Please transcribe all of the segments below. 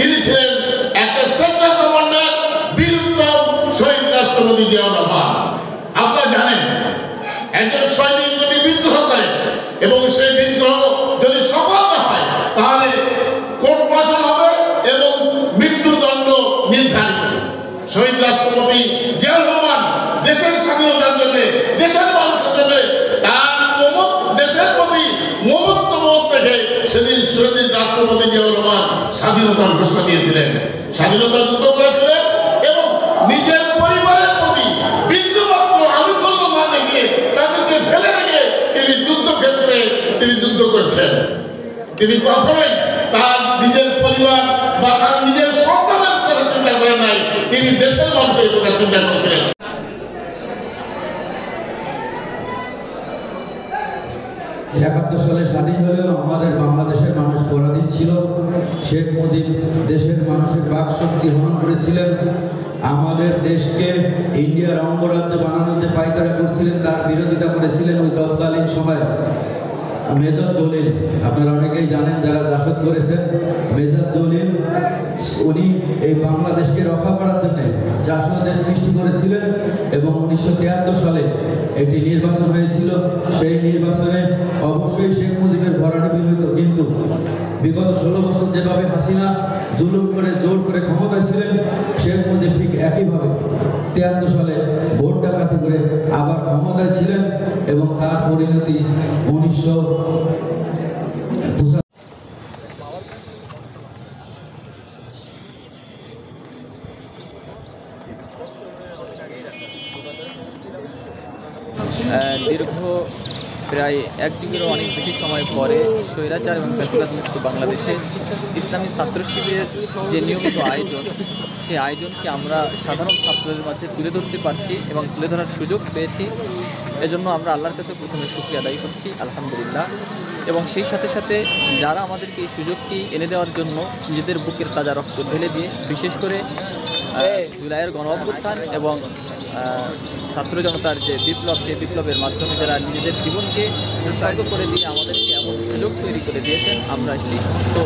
তিনি ছিলেন একটা সেন্ট্রাল কমান্ডার বীরুত্তম শহীদ রাষ্ট্রপতি জিয়াউর রহমান। আপনারা জানেন একজন সৈনিক যদি বিদ্রোহ করে এবং সেই বিদ্রোহ যদি সফল না হয় তাহলে কোর্ট মার্শাল হবে এবং মৃত্যুদণ্ড নির্ধারিত। শহীদ রাষ্ট্রপতি জিয়াউর রহমান দেশের স্বাধীনতার জন্য, দেশের মানুষের জন্য তার দেশের প্রতি মমত্ববোধ থেকে সেদিন শহীদ রাষ্ট্রপতি জিয়াউর রহমান স্বাধীনতার ঘোষণা দিয়েছিলেন, স্বাধীনতা যুদ্ধ করেছিলেন এবং নিজের পরিবারের প্রতি বিন্দুমাত্র আনুকূল্য না দেখিয়ে তাদেরকে ফেলে রেখে তিনি যুদ্ধক্ষেত্রে তিনি যুদ্ধ করছেন। তিনি কখনোই তার নিজের পরিবার বা তার নিজের সন্তানের কথা চিন্তা করেন নাই, তিনি দেশের মানুষের কথা চিন্তা করেছিলেন। ৭১ সালে স্বাধীন হলেও আমাদের বাংলাদেশের মানুষ পরাধীন ছিল। শেখ মুজিব দেশের মানুষের বাক শক্তি হরণ করেছিলেন। আমাদের দেশকে ইন্ডিয়ার অঙ্গরাজ্য বানানোতে পায়তারা করছিলেন, তার বিরোধিতা করেছিলেন ওই তৎকালীন সময়ে মেজর জলিল। আপনারা অনেকেই জানেন যারা জাসদ করেছেন। মেজর জলিল উনি এই বাংলাদেশকে রক্ষা করার জন্য জাসদের সৃষ্টি করেছিলেন এবং 1973 সালে একটি নির্বাচন হয়েছিল। সেই নির্বাচনে অবশ্যই শেখ মুজিবের ভরাডুবি হইত, কিন্তু বিগত 16 বছর যেভাবে হাসিনা জুলুম করে জোর করে ক্ষমতায় ছিলেন, শেখ মুজিব ঠিক একইভাবে 73 সালে ভোট ডাকাতি করে আবার ক্ষমতায় ছিলেন এবং তার পরিণতি 1900 দীর্ঘ প্রায় এক যুগেরও অনেক বেশি সময় পরে স্বৈরাচার এবং ফ্যাসিবাদমুক্ত বাংলাদেশে ইসলামী ছাত্র শিবিরের যে নিয়মিত আয়োজন, সেই আয়োজনকে আমরা সাধারণ ছাত্রদের মাঝে তুলে ধরতে পারছি এবং তুলে ধরার সুযোগ পেয়েছি। এজন্য আমরা আল্লাহর কাছে প্রথমে শুকরিয়া আদায় করছি, আলহামদুলিল্লাহ। এবং সেই সাথে সাথে যারা আমাদেরকে এই সুযোগটি এনে দেওয়ার জন্য নিজেদের বুকের তাজা রক্ত ঢেলে দিয়ে, বিশেষ করে জুলাইয়ের গণ অভ্যুত্থান এবং ছাত্র জনতার যে বিপ্লব, সেই বিপ্লবের মাধ্যমে যারা নিজেদের জীবনকে উৎসর্গ করে দিয়ে আমাদেরকে এমন সুযোগ তৈরি করে দিয়েছেন, আমরা সেই সমস্ত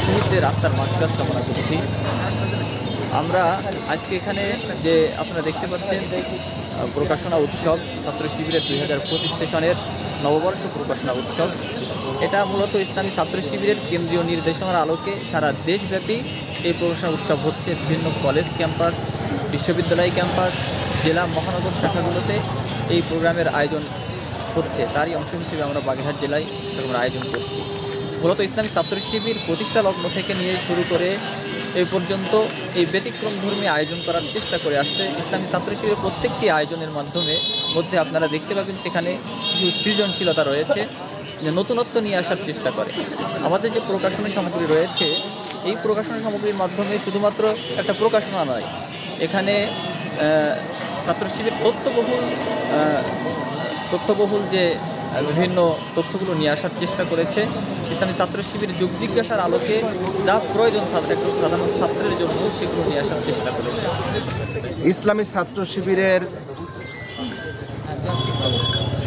শহীদদের আত্মার মাগফিরাত কামনা করছি। আমরা আজকে এখানে যে আপনারা দেখতে পাচ্ছেন প্রকাশনা উৎসব, ছাত্র শিবিরের 2025 সেশনের নববর্ষ প্রকাশনা উৎসব, এটা মূলত ইসলামী ছাত্র শিবিরের কেন্দ্রীয় নির্দেশনার আলোকে সারা দেশব্যাপী এই প্রকাশনা উৎসব হচ্ছে। বিভিন্ন কলেজ ক্যাম্পাস, বিশ্ববিদ্যালয় ক্যাম্পাস, জেলা মহানগর শাখাগুলোতে এই প্রোগ্রামের আয়োজন হচ্ছে। তারই অংশ হিসেবে আমরা বাগেরহাট জেলায় আমরা আয়োজন করছি। মূলত ইসলামী ছাত্র শিবির প্রতিষ্ঠা লগ্ন থেকে নিয়ে শুরু করে এই পর্যন্ত এই ব্যতিক্রম ধর্মী আয়োজন করার চেষ্টা করে আসছে। ইসলামী ছাত্র শিবিরের প্রত্যেকটি আয়োজনের মধ্যে আপনারা দেখতে পাবেন সেখানে কিছু সৃজনশীলতা রয়েছে, যে নতুনত্ব নিয়ে আসার চেষ্টা করে। আমাদের যে প্রকাশনী সামগ্রী রয়েছে, এই প্রকাশনী সামগ্রীর মাধ্যমে শুধুমাত্র একটা প্রকাশনা নয়, এখানে ছাত্র শিবির তথ্যবহুল যে বিভিন্ন তথ্যগুলো নিয়ে আসার চেষ্টা করেছে। ইসলামী ছাত্র শিবির যুগ জিজ্ঞাসার আলোকে যা প্রয়োজন সাধারণ ছাত্রের জন্য সেগুলো নিয়ে আসার চেষ্টা করেছে। ইসলামী ছাত্র শিবিরের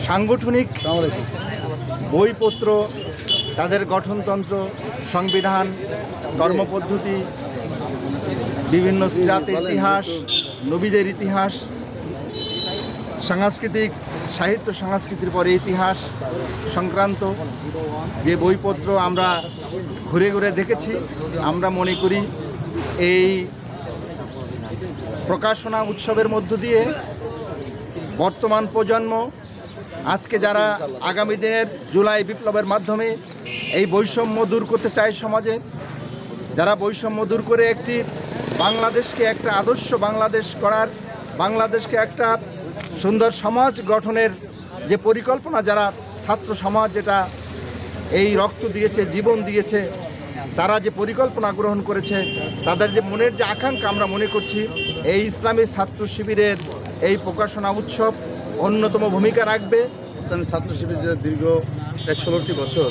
সাংগঠনিক বইপত্র, তাদের গঠনতন্ত্র, সংবিধান, কর্মপদ্ধতি, বিভিন্ন সিরাতের ইতিহাস, নবীদের ইতিহাস, সাংস্কৃতিক সাহিত্য সংস্কৃতির পরে ইতিহাস সংক্রান্ত যে বইপত্র আমরা ঘুরে ঘুরে দেখেছি, আমরা মনে করি এই প্রকাশনা উৎসবের মধ্য দিয়ে বর্তমান প্রজন্ম, আজকে যারা আগামী দিনের জুলাই বিপ্লবের মাধ্যমে এই বৈষম্য দূর করতে চায় সমাজে, যারা বৈষম্য দূর করে একটি বাংলাদেশকে একটা আদর্শ বাংলাদেশ করার, বাংলাদেশকে একটা সুন্দর সমাজ গঠনের যে পরিকল্পনা, যারা ছাত্র সমাজ যেটা এই রক্ত দিয়েছে, জীবন দিয়েছে, তারা যে পরিকল্পনা গ্রহণ করেছে, তাদের যে মনের যে আকাঙ্ক্ষা, আমরা মনে করছি এই ইসলামী ছাত্র শিবিরের এই প্রকাশনা উৎসব অন্যতম ভূমিকা রাখবে। ইসলামী ছাত্র শিবির যে দীর্ঘ প্রায় 16টি বছর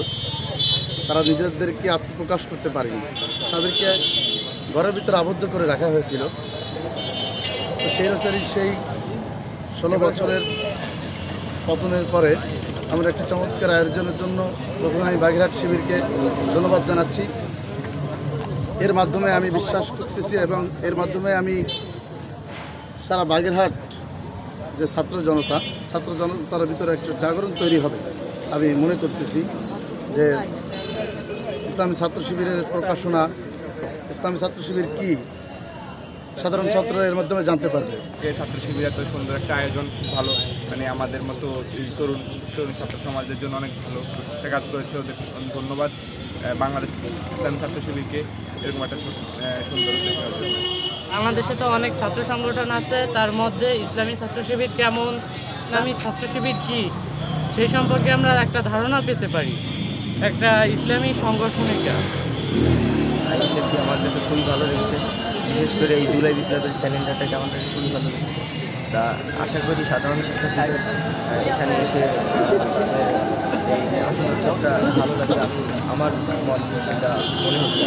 তারা নিজেদেরকে আত্মপ্রকাশ করতে পারেনি, তাদেরকে ঘরের ভিতরে আবদ্ধ করে রাখা হয়েছিল। তো সেই সেই 16 বছরের পতনের পরে আমরা একটি চমৎকার আয়োজনের জন্য প্রথমে আমি বাগেরহাট শিবিরকে ধন্যবাদ জানাচ্ছি। এর মাধ্যমে আমি বিশ্বাস করতেছি এবং এর মাধ্যমে আমি সারা বাগেরহাট যে ছাত্র জনতার ভিতরে একটা জাগরণ তৈরি হবে আমি মনে করতেছি যে ইসলামী ছাত্র শিবিরের প্রকাশনা, ইসলামী ছাত্র শিবির কি, সাধারণ ছাত্র এর মাধ্যমে জানতে পারবে। ছাত্র শিবির এত সুন্দর একটা আয়োজন, খুব ভালো, মানে আমাদের মতো এই তরুণ ছাত্র সমাজের জন্য অনেক ভালো একটা কাজ করেছে। ওদের ধন্যবাদ বাংলাদেশ ইসলামী ছাত্র শিবিরকে এরকম একটা সুন্দর উদ্যোগ করার জন্য। আমাদের দেশে তো অনেক ছাত্র সংগঠন আছে, তার মধ্যে ইসলামী ছাত্র শিবির কেমন, ইসলামী ছাত্র শিবির কি, সেই সম্পর্কে আমরা একটা ধারণা পেতে পারি একটা ইসলামী সংগঠনের এসেছি। আমার কাছে খুবই ভালো লেগেছে, বিশেষ করে এই জুলাই বিপ্লবের ক্যালেন্ডারটাকে আমার কাছে খুবই ভালো লেগেছে। তা আশা করি সাধারণ শিক্ষার্থীদের এখানে এসে আসলে ভালো লাগে। আমার মত এটা মনে হচ্ছে।